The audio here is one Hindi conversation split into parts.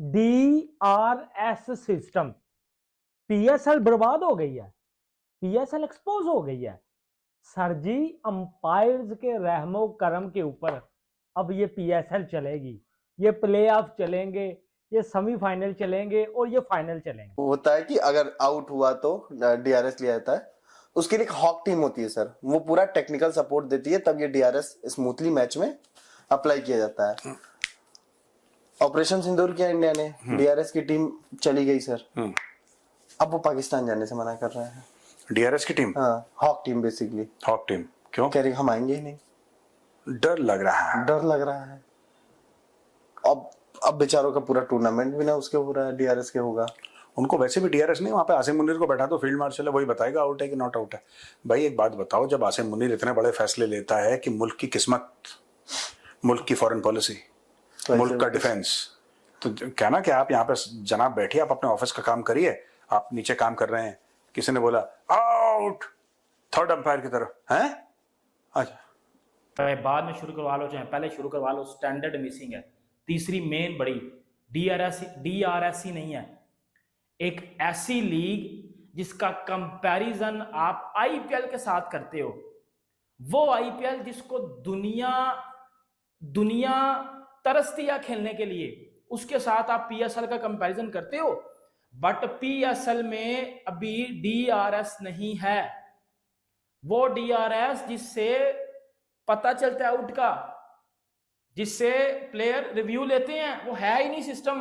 DRS सिस्टम, PSL बर्बाद हो गई है, PSL एक्सपोज हो गई है। सर जी, अंपायर्स के रहमो करम के ऊपर अब ये PSL चलेगी, ये प्लेऑफ चलेंगे, ये सेमीफाइनल चलेंगे और ये फाइनल चलेंगे। होता है कि अगर आउट हुआ तो DRS लिया जाता है। उसके लिए एक हॉक टीम होती है सर, वो पूरा टेक्निकल सपोर्ट देती है, तब ये DRS स्मूथली मैच में अप्लाई किया जाता है। ऑपरेशन सिंदूर किया इंडिया ने, DRS की टीम चली गई सर। अब वो पाकिस्तान जाने से मना कर रहे हैं। DRS की टीम? हाँ, hawk team basically. Hawk team क्यों? कह रही हम आएंगे ही नहीं, डर लग रहा है। डर लग रहा है। अब बेचारों का पूरा टूर्नामेंट भी ना उसके हो रहा है, DRS के होगा। उनको वैसे भी DRS नहीं, वहाँ पे आसिम मुनीर को बैठा दो, फील्ड मार्शल है, वही बताएगा आउट है कि नॉट आउट है। भाई एक बात बताओ, जब आसिम मुनीर इतने बड़े फैसले लेता है कि मुल्क की किस्मत, मुल्क की फॉरेन पॉलिसी, मुल्क का डिफेंस, तो कहना कि आप यहाँ पे जनाब बैठिए, आप अपने ऑफिस का काम करिए, आप नीचे काम कर रहे हैं, किसी ने बोला आउट थर्ड अंपायर की तरफ है, अच्छा बाद में शुरू करवा लो चाहे पहले शुरू करवा लो, स्टैंडर्ड मिसिंग है। तीसरी मेन बड़ी DRS ही नहीं है, एक ऐसी लीग जिसका कंपैरिजन आप IPL के साथ करते हो, वो IPL जिसको दुनिया तरसती है खेलने के लिए, उसके साथ आप PSL का कंपैरिजन करते हो। बट PSL में अभी DRS नहीं है, वो DRS जिससे पता चलता है आउट का, जिससे प्लेयर रिव्यू लेते हैं, वो है ही नहीं सिस्टम।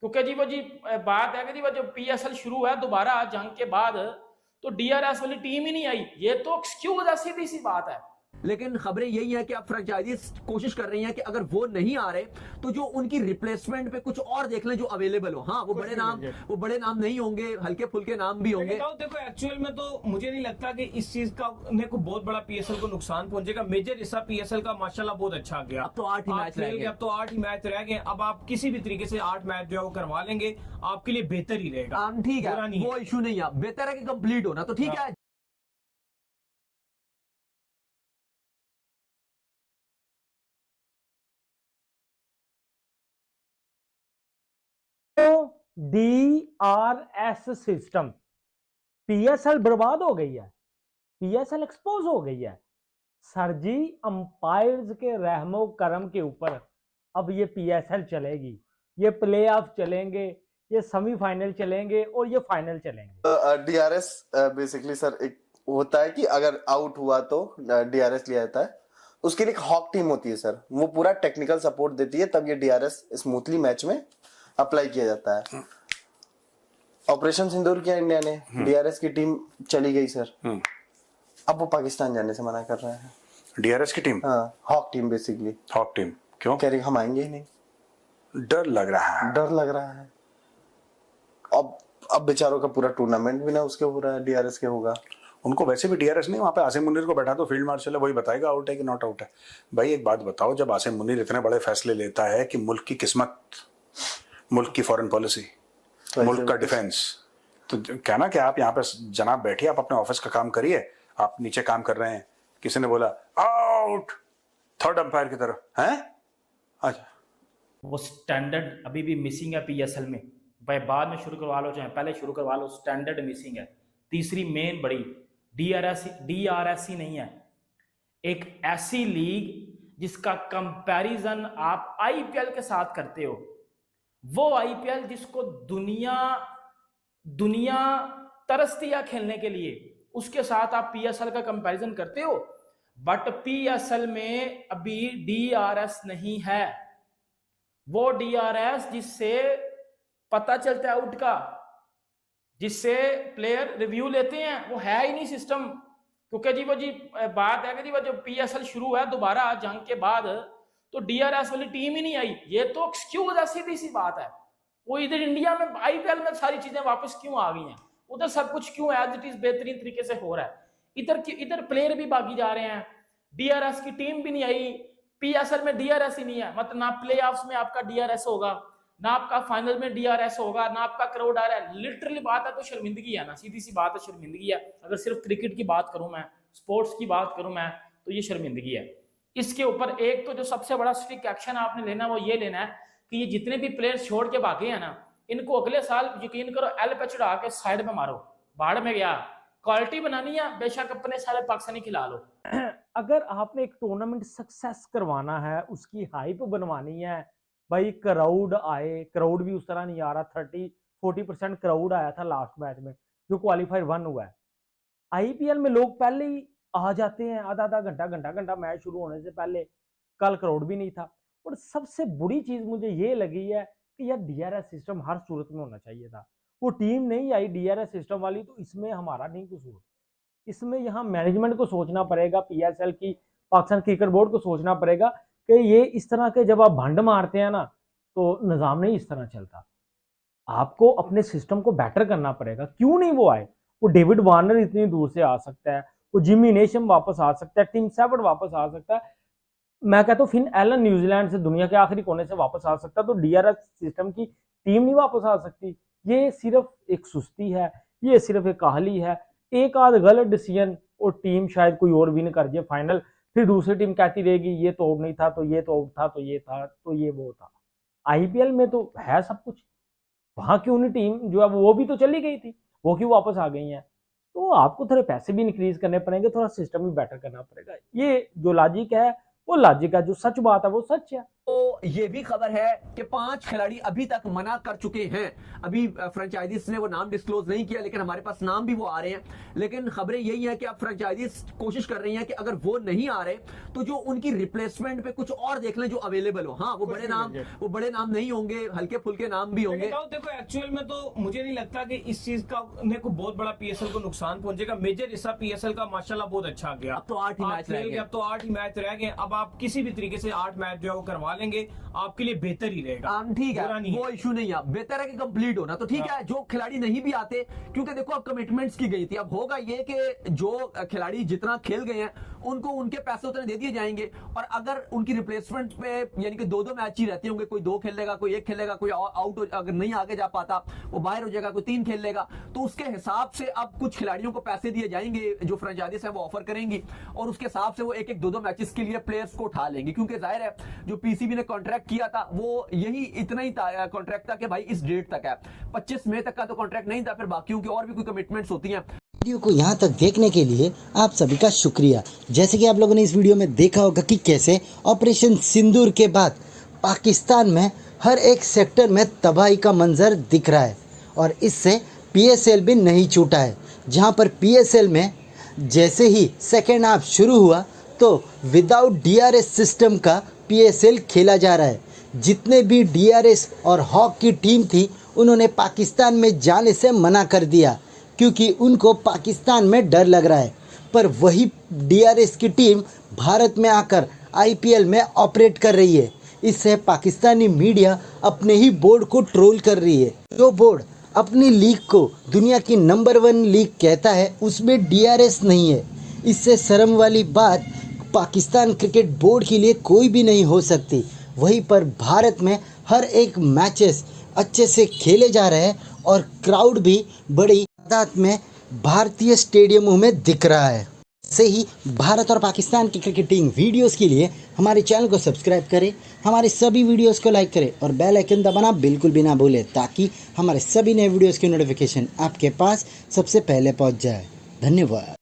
क्योंकि जी वो जी बात है कि जी वो जो PSL शुरू है दोबारा जंग के बाद, तो DRS वाली टीम ही नहीं आई, ये तो एक्सक्यूज है, सीधी सी बात है। लेकिन खबरें यही है कि अब फ्रेंचाइजीज कोशिश कर रही हैं कि अगर वो नहीं आ रहे तो जो उनकी रिप्लेसमेंट पे कुछ और देख लें जो अवेलेबल हो। हाँ, वो बड़े नाम नहीं होंगे, हल्के फुल्के नाम भी होंगे। देखो एक्चुअल में तो मुझे नहीं लगता कि इस चीज का को बहुत बड़ा PSL को नुकसान पहुंचेगा। मेजर हिस्सा PSL का माशाल्लाह बहुत अच्छा गया। अब तो 8 ही मैच रह गए। अब तो 8 ही मैच रह गए। अब आप किसी भी तरीके से 8 मैच जो है वो करवा लेंगे, आपके लिए बेहतर ही रहेगा। ठीक है, वो इशू नहीं है, बेहतर है कि कंप्लीट होना, तो ठीक है। DRS सिस्टम, PSL बर्बाद हो गई है, PSL एक्सपोज हो गई है। सर जी, अंपायर्स के रहमो करम के ऊपर अब ये PSL चलेगी, ये प्लेऑफ चलेंगे, ये सेमीफाइनल चलेंगे और ये फाइनल चलेंगे। DRS बेसिकली सर एक होता है कि अगर आउट हुआ तो DRS लिया जाता है। उसके लिए एक हॉक टीम होती है सर, वो पूरा टेक्निकल सपोर्ट देती है, तब ये DRS स्मूथली मैच में अप्लाई किया जाता है। ऑपरेशन सिंदूर किया इंडिया ने, DRS की टीम चली गई सर। अब वो पाकिस्तान जाने से मना कर रहे हैं। DRS की टीम? हाँ, hawk team basically. Hawk team क्यों? कह रही हम आएंगे ही नहीं, डर लग रहा है। डर लग रहा है। अब बेचारों का पूरा टूर्नामेंट भी ना उसके हो रहा है, DRS के होगा। उनको वैसे भी DRS नहीं, वहाँ पे आसिम मुनीर को बैठा दो, फील्ड मार्शल है, वही बताएगा आउट है कि नॉट आउट है। भाई एक बात बताओ, जब आसिम मुनीर इतने बड़े फैसले लेता है कि मुल्क की किस्मत, मुल्क की फॉरेन पॉलिसी, मुल्क का डिफेंस, तो कहना कि आप यहाँ पे जनाब बैठिए, आप अपने ऑफिस का काम करिए, आप नीचे काम कर रहे हैं, किसी ने बोला आउट थर्ड अंपायर की तरफ है, अच्छा वो स्टैंडर्ड अभी भी मिसिंग है PSL में। भाई बाद में शुरू करवा लो चाहे पहले शुरू करवा लो, स्टैंडर्ड मिसिंग है। तीसरी मेन बड़ी DRS ही नहीं है, एक ऐसी लीग जिसका कंपैरिजन आप IPL के साथ करते हो, वो IPL जिसको दुनिया तरसती है खेलने के लिए, उसके साथ आप PSL का कंपैरिजन करते हो। बट PSL में अभी DRS नहीं है, वो DRS जिससे पता चलता है आउट का, जिससे प्लेयर रिव्यू लेते हैं, वो है ही नहीं सिस्टम। क्योंकि जी वो जी बात है कि जी वो जो PSL शुरू है दोबारा जंग के बाद, तो DRS वाली टीम ही नहीं आई, ये तो एक्सक्यूज है, सीधी सी बात है। वो इधर इंडिया में IPL में सारी चीजें वापस क्यों आ गई हैं, उधर सब कुछ क्यों एज इट इज बेहतरीन तरीके से हो रहा है। इधर प्लेयर भी बाकी जा रहे हैं, DRS की टीम भी नहीं आई, PSL में DRS ही नहीं है। मतलब ना प्लेऑफ्स में आपका DRS होगा, ना आपका फाइनल में DRS होगा, ना आपका क्राउड आ रहा है। लिटरली बात है तो शर्मिंदगी है ना, सीधी सी बात है, शर्मिंदगी है। अगर सिर्फ क्रिकेट की बात करूं मैं, स्पोर्ट्स की बात करूं मैं, तो ये शर्मिंदगी है। इसके ऊपर एक तो जो सबसे बड़ा स्ट्रिक्ट एक्शन आपने लेना है वो ये लेना है कि ये जितने भी प्लेयर्स छोड़ के भागे हैं ना, इनको अगले साल यकीन करो एल पे चढ़ा के साइड में मारो, बाढ़ में गया। क्वालिटी बनानी है, बेशक अपने सारे पाकिस्तानी खिला लो। अगर आपने एक टूर्नामेंट सक्सेस करवाना है, उसकी हाइप बनवानी है, भाई क्राउड आए, क्राउड भी उस तरह नहीं आ रहा, 30-40% क्राउड आया था लास्ट मैच में जो क्वालिफायर 1 हुआ है। आईपीएल में लोग पहले ही आ जाते हैं, आधा घंटा मैच शुरू होने से पहले। कल क्राउड भी नहीं था। और सबसे बुरी चीज मुझे ये लगी है कि यार डीआरएस सिस्टम हर सूरत में होना चाहिए था। वो टीम नहीं आई डीआरएस सिस्टम वाली, तो इसमें हमारा नहीं कसूर। इसमें यहाँ मैनेजमेंट को सोचना पड़ेगा, पीएसएल की, पाकिस्तान क्रिकेट बोर्ड को सोचना पड़ेगा कि ये इस तरह के जब आप भंड मारते हैं ना, तो निज़ाम नहीं इस तरह चलता। आपको अपने सिस्टम को बेटर करना पड़ेगा। क्यों नहीं वो आए? वो डेविड वार्नर इतनी दूर से आ सकता है, वो जिमी नेशम वापस आ सकता है, टिम सेवर्ट वापस आ सकता है, मैं कहता हूँ फिन एलन न्यूजीलैंड से, दुनिया के आखिरी कोने से वापस आ सकता है। तो डीआरएस सिस्टम की टीम नहीं वापस आ सकती। ये सिर्फ एक सुस्ती है, ये सिर्फ एक काहली है। एक आध गलत डिसीजन और टीम शायद कोई और विन कर जाए फाइनल, फिर दूसरी टीम कहती रहेगी ये तो आउट नहीं था, तो ये तो आउट था, तो ये था, तो ये वो था। आईपीएल में तो है सब कुछ। वहां क्यों नहीं टीम जो है वो भी तो चली गई थी, वो क्यों वापस आ गई हैं? तो आपको थोड़े पैसे भी इंक्रीज करने पड़ेंगे, थोड़ा सिस्टम भी बेटर करना पड़ेगा। ये जो लॉजिक है वो लॉजिक है, जो सच बात है वो सच है। तो ये भी खबर है कि 5 खिलाड़ी अभी तक मना कर चुके हैं। अभी फ्रेंचाइजीज ने वो नाम डिस्क्लोज नहीं किया, लेकिन हमारे पास नाम भी वो आ रहे हैं। लेकिन खबरें यही हैं कि अब फ्रेंचाइजीज कोशिश कर रही हैं कि अगर वो नहीं आ रहे तो जो उनकी रिप्लेसमेंट पे कुछ और देख लें जो अवेलेबल हो। हाँ, वो बड़े नाम नहीं होंगे, हल्के फुल्के नाम भी होंगे। देखो एक्चुअल में तो मुझे नहीं लगता कि इस चीज का को बहुत बड़ा पीएसएल को नुकसान पहुंचेगा। मेजर हिस्सा पीएसएल का माशाल्लाह बहुत अच्छा गया। अब तो 8 ही मैच रह गए। अब तो 8 ही मैच रह गए। अब आप किसी भी तरीके से 8 मैच जो है वो करवा लेंगे, आपके लिए बेहतर ही रहेगा। ठीक है, वो इशू नहीं है, बेहतर है कि कंप्लीट होना। तो ठीक है, जो खिलाड़ी नहीं भी आते, क्योंकि देखो अब कमिटमेंट्स की गई थी, अब होगा ये कि जो खिलाड़ी जितना खेल गए हैं उनको उनके पैसे उतने दे दिए जाएंगे। और अगर उनकी रिप्लेसमेंट पे यानी कि 2-2 मैच ही रहते होंगे, कोई 2 खेल लेगा, कोई 1 खेल लेगा, कोई आउट अगर नहीं आगे जा पाता वो बाहर हो जाएगा, कोई 3 खेल लेगा, तो उसके हिसाब से अब कुछ खिलाड़ियों को पैसे दिए जाएंगे जो फ्रेंचाइजीज है वो ऑफर करेंगी, और उसके हिसाब से वो 1-1, 2-2 मैचेस के लिए प्लेयर्स को उठा लेंगे। क्योंकि जाहिर है जो पीसीबी ने कॉन्ट्रैक्ट किया था वो यही इतना ही कॉन्ट्रैक्ट था कि भाई इस डेट तक है, 25 मई तक का तो कॉन्ट्रैक्ट नहीं था, फिर बाकियों की और भी कोई कमिटमेंट्स होती हैं। वीडियो को यहाँ तक देखने के लिए आप सभी का शुक्रिया। जैसे कि आप लोगों ने इस वीडियो में देखा होगा कि कैसे ऑपरेशन सिंदूर के बाद पाकिस्तान में हर एक सेक्टर में तबाही का मंजर दिख रहा है, और इससे पीएसएल भी नहीं छूटा है। जहाँ पर पीएसएल में जैसे ही सेकेंड हाफ शुरू हुआ तो विदाउट डीआरएस सिस्टम का पीएसएल खेला जा रहा है। जितने भी डीआरएस और हॉक की टीम थी उन्होंने पाकिस्तान में जाने से मना कर दिया, क्योंकि उनको पाकिस्तान में डर लग रहा है। पर वही डीआरएस की टीम भारत में आकर आईपीएल में ऑपरेट कर रही है। इससे पाकिस्तानी मीडिया अपने ही बोर्ड को ट्रोल कर रही है। जो बोर्ड अपनी लीग को दुनिया की नंबर 1 लीग कहता है उसमें डीआरएस नहीं है। इससे शर्म वाली बात पाकिस्तान क्रिकेट बोर्ड के लिए कोई भी नहीं हो सकती। वहीं पर भारत में हर एक मैचेस अच्छे से खेले जा रहे हैं और क्राउड भी बड़ी तादाद में भारतीय स्टेडियमों में दिख रहा है। से ही भारत और पाकिस्तान की क्रिकेटिंग वीडियोस के लिए हमारे चैनल को सब्सक्राइब करें, हमारे सभी वीडियोस को लाइक करें और बेल आइकन दबाना बिल्कुल भी ना भूलें, ताकि हमारे सभी नए वीडियोस की नोटिफिकेशन आपके पास सबसे पहले पहुंच जाए। धन्यवाद।